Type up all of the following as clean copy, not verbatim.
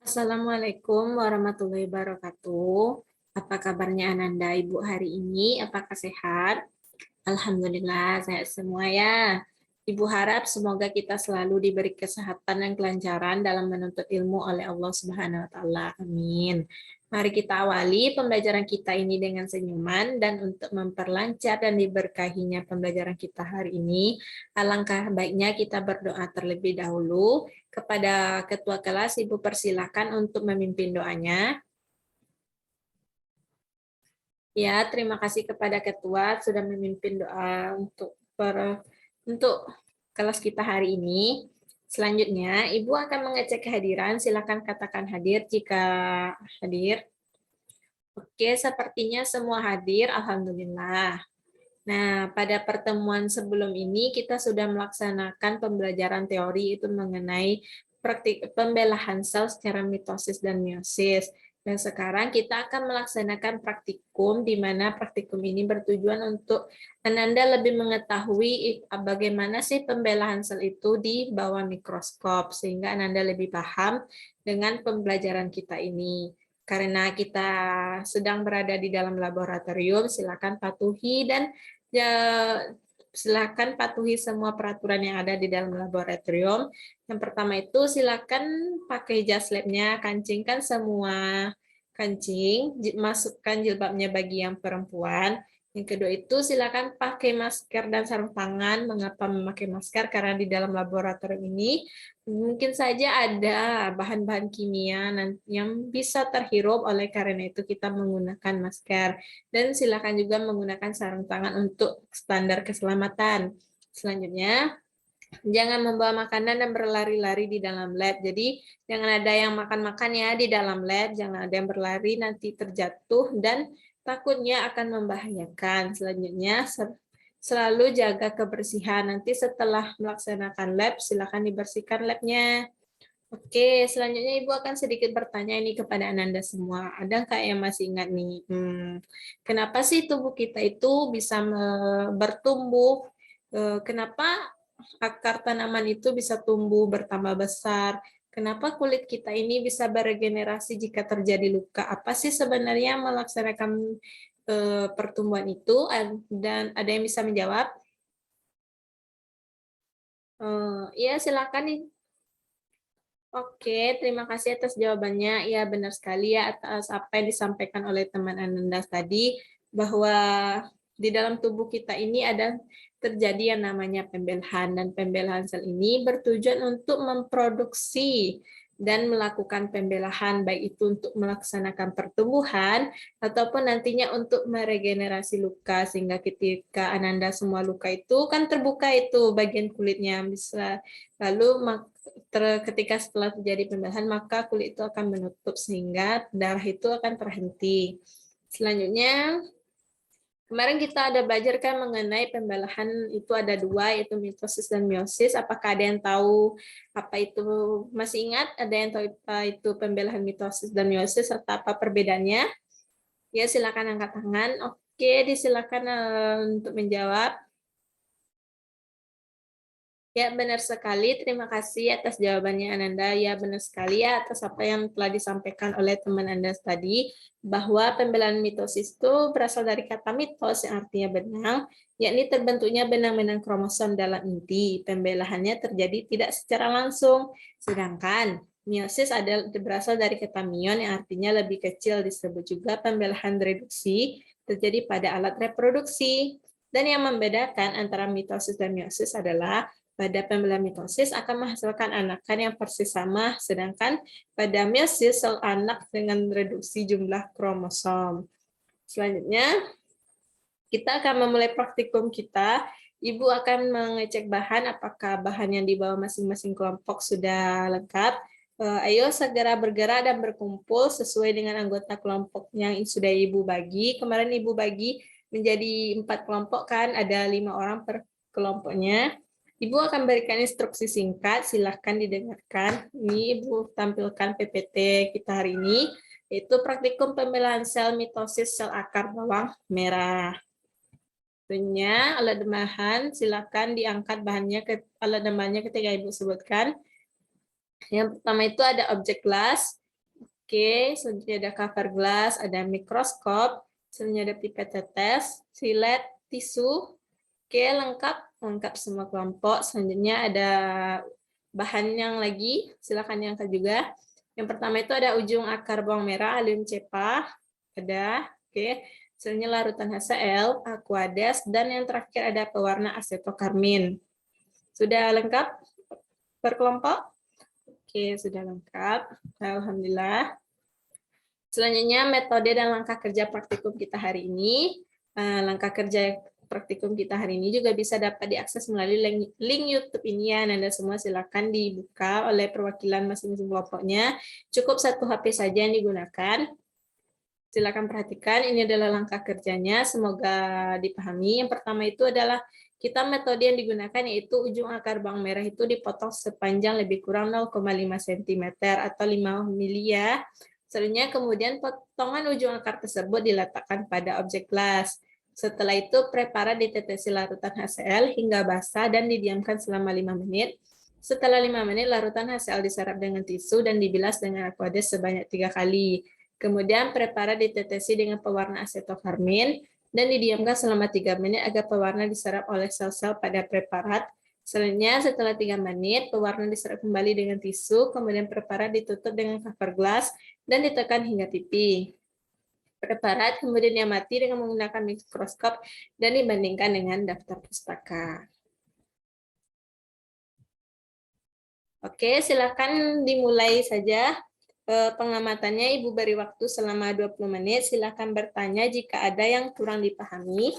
Assalamualaikum warahmatullahi wabarakatuh. Apa kabarnya Ananda Ibu hari ini? Apakah sehat? Alhamdulillah sehat semua ya. Ibu harap semoga kita selalu diberi kesehatan dan kelancaran dalam menuntut ilmu oleh Allah Subhanahu wa taala. Amin. Mari kita awali pembelajaran kita ini dengan senyuman dan untuk memperlancar dan diberkahinya pembelajaran kita hari ini, alangkah baiknya kita berdoa terlebih dahulu. Kepada ketua kelas, Ibu persilakan untuk memimpin doanya. Ya, terima kasih kepada ketua sudah memimpin doa untuk kelas kita hari ini. Selanjutnya, Ibu akan mengecek kehadiran. Silakan katakan hadir jika hadir. Oke, sepertinya semua hadir. Alhamdulillah. Nah, pada pertemuan sebelum ini kita sudah melaksanakan pembelajaran teori itu mengenai praktik pembelahan sel secara mitosis dan meiosis. Dan sekarang kita akan melaksanakan praktikum, di mana praktikum ini bertujuan untuk Ananda lebih mengetahui bagaimana sih pembelahan sel itu di bawah mikroskop, sehingga Ananda lebih paham dengan pembelajaran kita ini. Karena kita sedang berada di dalam laboratorium, silakan patuhi dan ya, silakan patuhi semua peraturan yang ada di dalam laboratorium. Yang pertama itu silakan pakai jas labnya, kancingkan semua kancing, masukkan jilbabnya bagi yang perempuan. Yang kedua itu silakan pakai masker dan sarung tangan. Mengapa memakai masker? Karena di dalam laboratorium ini mungkin saja ada bahan-bahan kimia yang bisa terhirup, oleh karena itu kita menggunakan masker. Dan silakan juga menggunakan sarung tangan untuk standar keselamatan. Selanjutnya, jangan membawa makanan dan berlari-lari di dalam lab. Jadi, jangan ada yang makan-makan ya di dalam lab, jangan ada yang berlari, nanti terjatuh dan takutnya akan membahayakan. Selanjutnya, selalu jaga kebersihan. Nanti setelah melaksanakan lab, silakan dibersihkan labnya. Oke, selanjutnya Ibu akan sedikit bertanya ini kepada Ananda semua. Ada nggak yang masih ingat nih? Kenapa sih tubuh kita itu bisa bertumbuh? Kenapa akar tanaman itu bisa tumbuh bertambah besar? Kenapa kulit kita ini bisa beregenerasi jika terjadi luka? Apa sih sebenarnya melaksanakan pertumbuhan itu? Dan ada yang bisa menjawab? Ya, silakan nih. Oke, terima kasih atas jawabannya. Ya, benar sekali ya atas apa yang disampaikan oleh teman Ananda tadi, bahwa di dalam tubuh kita ini ada terjadi yang namanya pembelahan, dan pembelahan sel ini bertujuan untuk memproduksi dan melakukan pembelahan, baik itu untuk melaksanakan pertumbuhan ataupun nantinya untuk meregenerasi luka, sehingga ketika Ananda semua luka itu kan terbuka itu bagian kulitnya, bisa lalu ketika setelah terjadi pembelahan, maka kulit itu akan menutup sehingga darah itu akan terhenti. Selanjutnya, kemarin kita ada belajar kan mengenai pembelahan itu ada dua, yaitu mitosis dan meiosis. Apakah ada yang tahu apa itu? Masih ingat? Ada yang tahu apa itu pembelahan mitosis dan meiosis serta apa perbedaannya? Ya, silakan angkat tangan. Oke, disilakan untuk menjawab. Ya, benar sekali. Terima kasih atas jawabannya Ananda. Ya, benar sekali ya atas apa yang telah disampaikan oleh teman Anda tadi, bahwa pembelahan mitosis itu berasal dari kata mitos yang artinya benang, yakni terbentuknya benang-benang kromosom dalam inti. Pembelahannya terjadi tidak secara langsung. Sedangkan meiosis berasal dari kata mion yang artinya lebih kecil, disebut juga pembelahan reduksi, terjadi pada alat reproduksi. Dan yang membedakan antara mitosis dan meiosis adalah pada pembelahan mitosis akan menghasilkan anakan yang persis sama, sedangkan pada meiosis sel anak dengan reduksi jumlah kromosom. Selanjutnya, kita akan memulai praktikum kita. Ibu akan mengecek bahan, apakah bahan yang dibawa masing-masing kelompok sudah lengkap. Ayo segera bergerak dan berkumpul sesuai dengan anggota kelompok yang sudah Ibu bagi. Kemarin Ibu bagi menjadi 4 kelompok kan, ada 5 orang per kelompoknya. Ibu akan berikan instruksi singkat, silahkan didengarkan. Ini Ibu tampilkan PPT kita hari ini, yaitu praktikum pembelahan sel mitosis sel akar bawang merah. Tentunya alat bahan, silakan diangkat bahannya alat bahannya ketika Ibu sebutkan. Yang pertama itu ada objek kelas, Oke, selanjutnya ada cover glass, ada mikroskop, selanjutnya ada pipet tetes, silet, tisu. Oke, lengkap semua kelompok. Selanjutnya ada bahan yang lagi, silakan diangkat juga. Yang pertama itu ada ujung akar bawang merah, allium cepa, ada. Oke, selanjutnya larutan HCl, aquades, dan yang terakhir ada pewarna asetokarmin. Sudah lengkap per kelompok? Oke, sudah lengkap. Alhamdulillah. Selanjutnya metode dan langkah kerja praktikum kita hari ini. Langkah kerja praktikum kita hari ini juga bisa dapat diakses melalui link YouTube ini ya. Anda semua silakan dibuka oleh perwakilan masing-masing kelompoknya. Cukup satu HP saja yang digunakan. Silakan perhatikan, ini adalah langkah kerjanya, semoga dipahami. Yang pertama itu adalah kita metode yang digunakan yaitu ujung akar bawang merah itu dipotong sepanjang lebih kurang 0,5 cm atau 5 mili ya. Selanjutnya kemudian potongan ujung akar tersebut diletakkan pada objek gelas. Setelah itu preparat ditetesi larutan HCl hingga basah dan didiamkan selama 5 menit. Setelah 5 menit larutan HCl diserap dengan tisu dan dibilas dengan aquades sebanyak 3 kali. Kemudian preparat ditetesi dengan pewarna asetokarmin dan didiamkan selama 3 menit agar pewarna diserap oleh sel-sel pada preparat. Selanjutnya, setelah 3 menit, pewarna diserap kembali dengan tisu, kemudian preparat ditutup dengan cover glass dan ditekan hingga tipis. Preparat kemudian diamati dengan menggunakan mikroskop dan dibandingkan dengan daftar pustaka. Oke, silakan dimulai saja pengamatannya. Ibu beri waktu selama 20 menit. Silakan bertanya jika ada yang kurang dipahami.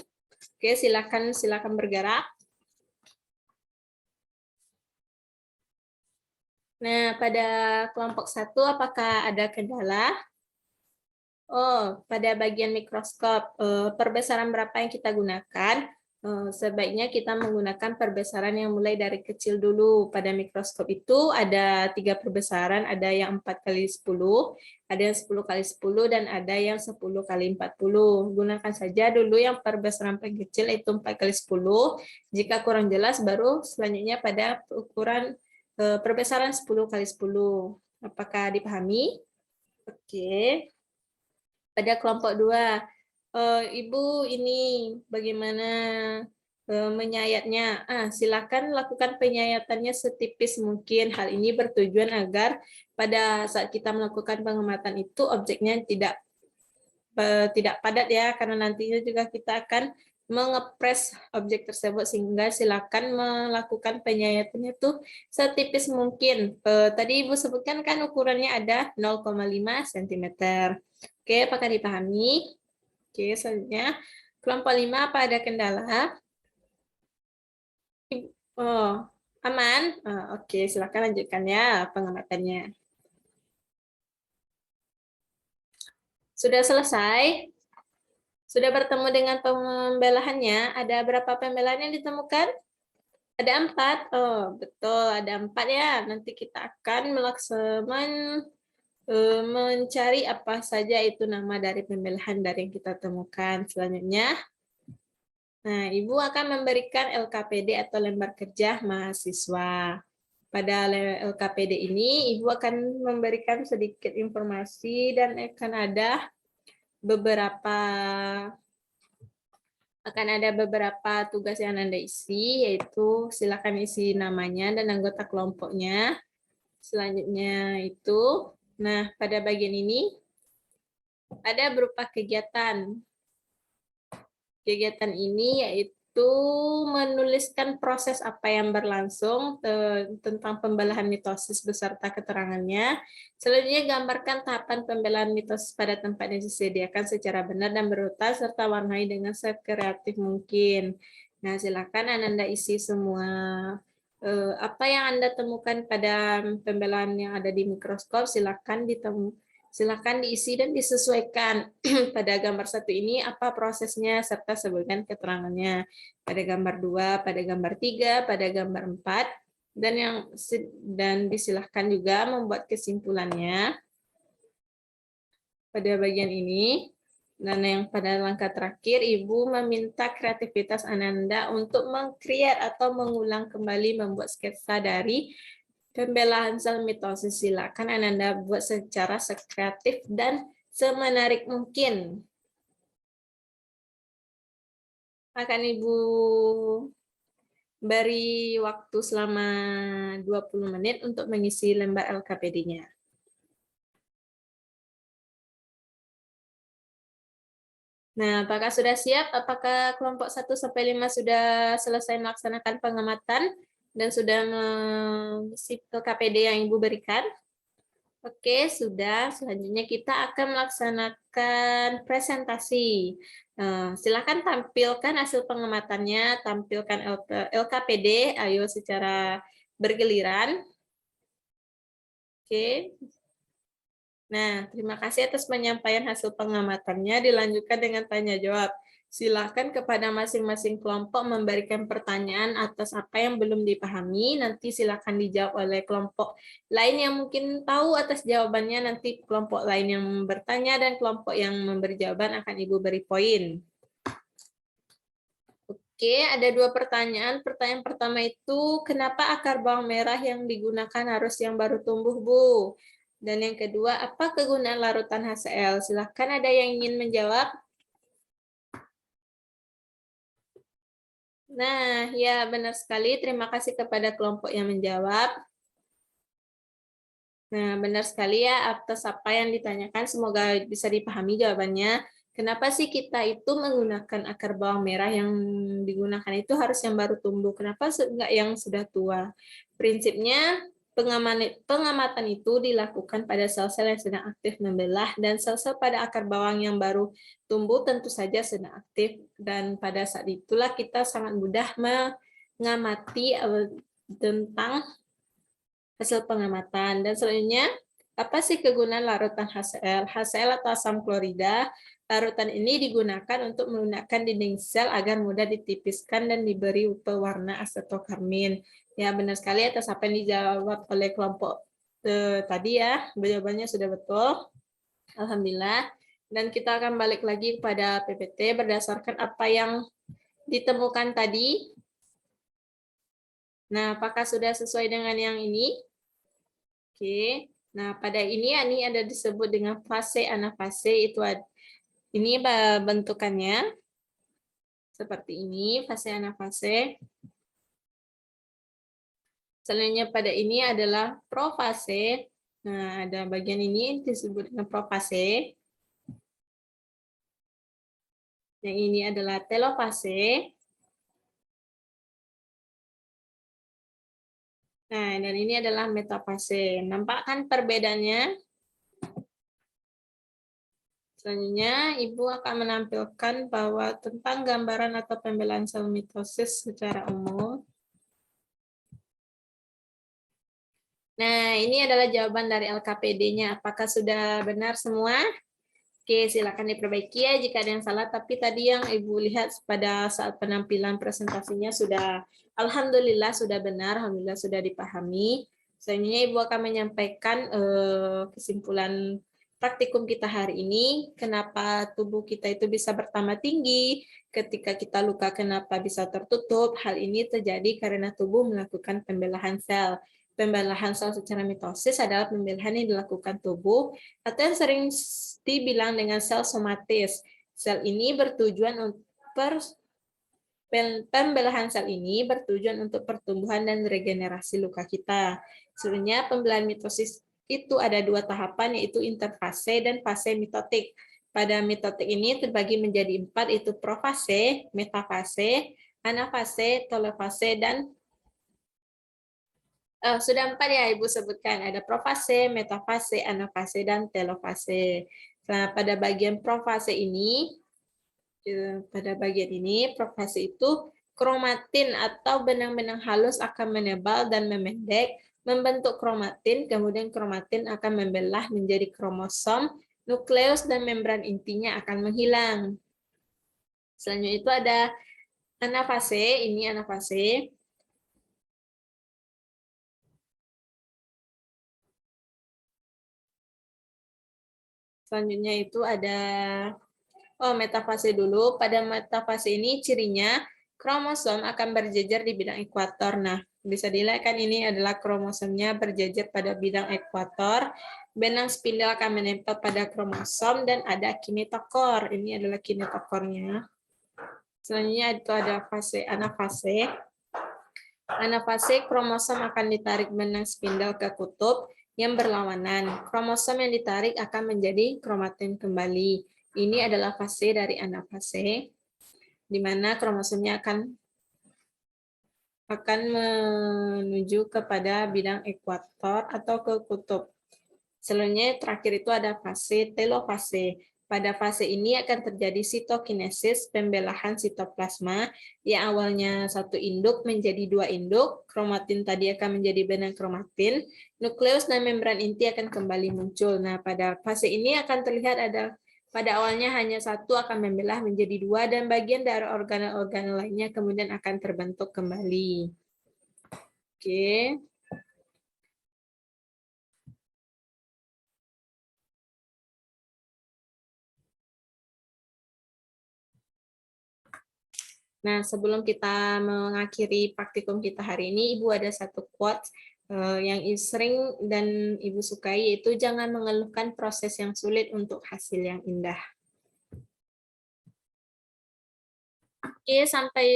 Oke, silakan bergerak. Nah, pada kelompok 1 apakah ada kendala? Oh, pada bagian mikroskop, perbesaran berapa yang kita gunakan? Sebaiknya kita menggunakan perbesaran yang mulai dari kecil dulu. Pada mikroskop itu ada 3 perbesaran, ada yang 4x10, ada yang 10x10, dan ada yang 10x40. Gunakan saja dulu yang perbesaran paling kecil, itu 4x10. Jika kurang jelas, baru selanjutnya pada ukuran perbesaran 10x10. Apakah dipahami? Oke. Pada kelompok 2, Ibu ini bagaimana menyayatnya? Silakan lakukan penyayatannya setipis mungkin. Hal ini bertujuan agar pada saat kita melakukan pengamatan itu objeknya tidak padat ya, karena nantinya juga kita akan mengepres objek tersebut, sehingga silakan melakukan penyayatannya itu setipis mungkin. Tadi Ibu sebutkan kan ukurannya ada 0,5 cm. Oke, apakah dipahami? Oke, selanjutnya kelompok 5 apa ada kendala? Oh, aman? Oke, silakan lanjutkan ya pengamatannya. Sudah selesai? Sudah bertemu dengan pembelahannya? Ada berapa pembelahan yang ditemukan? Ada 4. Oh, betul, ada 4 ya. Nanti kita akan mencari apa saja itu nama dari pembelahan dari yang kita temukan. Selanjutnya, nah, Ibu akan memberikan LKPD atau lembar kerja mahasiswa. Pada LKPD ini, Ibu akan memberikan sedikit informasi dan akan ada beberapa tugas yang Anda isi, yaitu silakan isi namanya dan anggota kelompoknya. Selanjutnya itu, nah pada bagian ini ada berupa kegiatan. Kegiatan ini yaitu menuliskan proses apa yang berlangsung tentang pembelahan mitosis beserta keterangannya. Selanjutnya gambarkan tahapan pembelahan mitosis pada tempat yang disediakan secara benar dan berurutan serta warnai dengan sekreatif mungkin. Nah, silakan Anda isi semua apa yang Anda temukan pada pembelahan yang ada di mikroskop, silakan diisi dan disesuaikan pada gambar 1 ini apa prosesnya serta sebutkan keterangannya. Pada gambar 2, pada gambar 3, pada gambar 4, dan disilahkan juga membuat kesimpulannya pada bagian ini. Dan yang pada langkah terakhir, Ibu meminta kreativitas Ananda untuk meng-create atau mengulang kembali membuat sketsa dari pembelahan sel mitosis. Silakan Ananda buat secara sekreatif dan semenarik mungkin. Akan Ibu beri waktu selama 20 menit untuk mengisi lembar LKPD-nya. Nah, apakah sudah siap? Apakah kelompok 1 sampai 5 sudah selesai melaksanakan pengamatan dan sudah mengisi LKPD yang Ibu berikan? Oke, sudah. Selanjutnya kita akan melaksanakan presentasi. Silakan tampilkan hasil pengamatannya, tampilkan LKPD, ayo secara bergiliran. Oke. Nah, terima kasih atas penyampaian hasil pengamatannya. Dilanjutkan dengan tanya jawab. Silakan kepada masing-masing kelompok memberikan pertanyaan atas apa yang belum dipahami. Nanti silakan dijawab oleh kelompok lain yang mungkin tahu atas jawabannya. Nanti kelompok lain yang bertanya dan kelompok yang memberi jawaban akan Ibu beri poin. Oke, ada 2 pertanyaan. Pertanyaan pertama itu, kenapa akar bawang merah yang digunakan harus yang baru tumbuh, Bu? Dan yang kedua, apa kegunaan larutan HCl? Silahkan ada yang ingin menjawab. Nah, ya benar sekali. Terima kasih kepada kelompok yang menjawab. Nah, benar sekali ya atas apa yang ditanyakan. Semoga bisa dipahami jawabannya. Kenapa sih kita itu menggunakan akar bawang merah yang digunakan itu harus yang baru tumbuh? Kenapa enggak yang sudah tua? Prinsipnya pengamatan itu dilakukan pada sel-sel yang sedang aktif membelah dan sel-sel pada akar bawang yang baru tumbuh tentu saja sedang aktif, dan pada saat itulah kita sangat mudah mengamati tentang hasil pengamatan. Dan selanjutnya, apa sih kegunaan larutan HCl? HCl atau asam klorida. Larutan ini digunakan untuk melunakkan dinding sel agar mudah ditipiskan dan diberi pewarna asetokarmin. Ya, benar sekali atas apa yang dijawab oleh kelompok tadi ya. Jawabannya sudah betul. Alhamdulillah. Dan kita akan balik lagi kepada PPT berdasarkan apa yang ditemukan tadi. Nah, apakah sudah sesuai dengan yang ini? Oke. Nah, pada ini ada disebut dengan fase anafase. Ini bentukannya seperti ini, fase anafase. Selanjutnya pada ini adalah profase. Nah, ada bagian ini disebut dengan profase. Yang ini adalah telofase. Nah, dan ini adalah metafase. Nampak kan perbedaannya? Selanjutnya, Ibu akan menampilkan bahwa tentang gambaran atau pembelahan sel mitosis secara umum. Nah, ini adalah jawaban dari LKPD-nya. Apakah sudah benar semua? Oke, silakan diperbaiki ya jika ada yang salah. Tapi tadi yang Ibu lihat pada saat penampilan presentasinya sudah, alhamdulillah sudah benar, alhamdulillah sudah dipahami. Selanjutnya Ibu akan menyampaikan kesimpulan praktikum kita hari ini. Kenapa tubuh kita itu bisa bertambah tinggi, ketika kita luka kenapa bisa tertutup. Hal ini terjadi karena tubuh melakukan pembelahan sel. Pembelahan sel secara mitosis adalah pembelahan yang dilakukan tubuh atau yang sering dibilang dengan sel somatis. Sel ini bertujuan untuk pembelahan sel ini bertujuan untuk pertumbuhan dan regenerasi luka kita. Sebenarnya pembelahan mitosis itu ada 2 tahapan, yaitu interfase dan fase mitotik. Pada mitotik ini terbagi menjadi 4, yaitu profase, metafase, anafase, telofase, dan sudah 4 ya Ibu sebutkan. Ada profase, metafase, anafase, dan telofase. Nah, pada bagian profase ini, profase itu kromatin atau benang-benang halus akan menebal dan memendek, membentuk kromatin, kemudian kromatin akan membelah menjadi kromosom, nukleus, dan membran intinya akan menghilang. Selanjutnya itu ada anafase, ini anafase. Selanjutnya itu ada metafase dulu. Pada metafase ini cirinya kromosom akan berjejer di bidang ekuator. Nah, Bisa dilihat kan ini adalah kromosomnya berjejer pada bidang ekuator. Benang spindel akan menempel pada kromosom dan ada kinetokor. Ini adalah kinetokornya. Selanjutnya itu ada fase anafase. Anafase, kromosom akan ditarik benang spindel ke kutub yang berlawanan. Kromosom yang ditarik akan menjadi kromatin kembali. Ini adalah fase dari anafase, di mana kromosomnya akan menuju kepada bidang ekuator atau ke kutub. Selanjutnya terakhir itu ada fase telofase. Pada fase ini akan terjadi sitokinesis, pembelahan sitoplasma, yang awalnya satu induk menjadi dua induk, kromatin tadi akan menjadi benang kromatin, nukleus dan membran inti akan kembali muncul. Nah, pada fase ini akan terlihat ada pada awalnya hanya satu akan membelah menjadi dua, dan bagian dari organel-organel lainnya kemudian akan terbentuk kembali. Oke. Nah, sebelum kita mengakhiri praktikum kita hari ini, Ibu ada satu quote yang sering dan Ibu sukai, yaitu jangan mengeluhkan proses yang sulit untuk hasil yang indah. Oke, sampai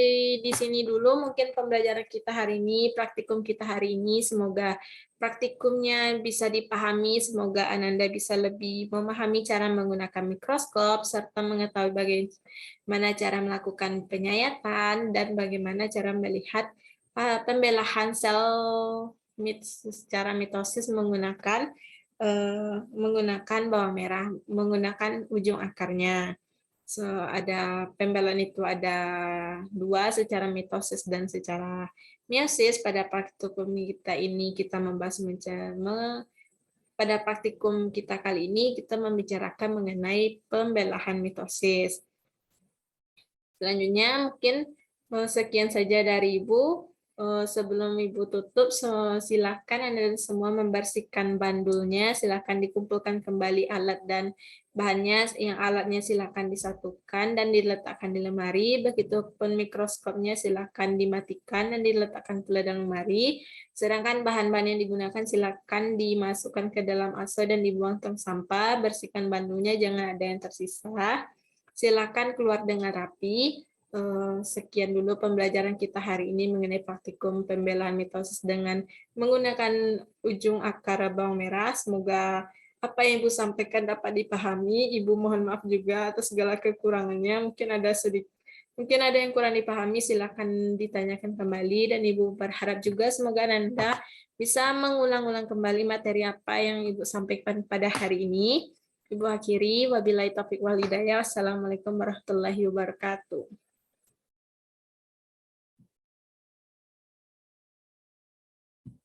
di sini dulu mungkin pembelajaran kita hari ini, praktikum kita hari ini. Semoga praktikumnya bisa dipahami, semoga Ananda bisa lebih memahami cara menggunakan mikroskop, serta mengetahui bagaimana cara melakukan penyayatan, dan bagaimana cara melihat pembelahan sel secara mitosis menggunakan bawang merah, menggunakan ujung akarnya. So, ada pembelaan itu ada dua, secara mitosis dan secara meiosis. Pada praktikum kita ini kita membahas pada praktikum kita kali ini kita membicarakan mengenai pembelahan mitosis. Selanjutnya mungkin sekian saja dari Ibu. Sebelum Ibu tutup, silakan Anda semua membersihkan bandulnya, silakan dikumpulkan kembali alat dan bahannya, yang alatnya silakan disatukan dan diletakkan di lemari, begitupun mikroskopnya silakan dimatikan dan diletakkan pula dalam lemari, sedangkan bahan-bahan yang digunakan silakan dimasukkan ke dalam aso dan dibuang tong sampah, bersihkan bandulnya, jangan ada yang tersisa. Silakan keluar dengan rapi. Sekian dulu pembelajaran kita hari ini mengenai praktikum pembelaan mitosis dengan menggunakan ujung akar bawang merah. Semoga apa yang Ibu sampaikan dapat dipahami. Ibu mohon maaf juga atas segala kekurangannya. Mungkin ada yang kurang dipahami, silakan ditanyakan kembali, dan Ibu berharap juga semoga Anda bisa mengulang-ulang kembali materi apa yang Ibu sampaikan pada hari ini. Ibu akhiri, wabillahi taufiq wal hidayah. Wassalamualaikum warahmatullahi wabarakatuh.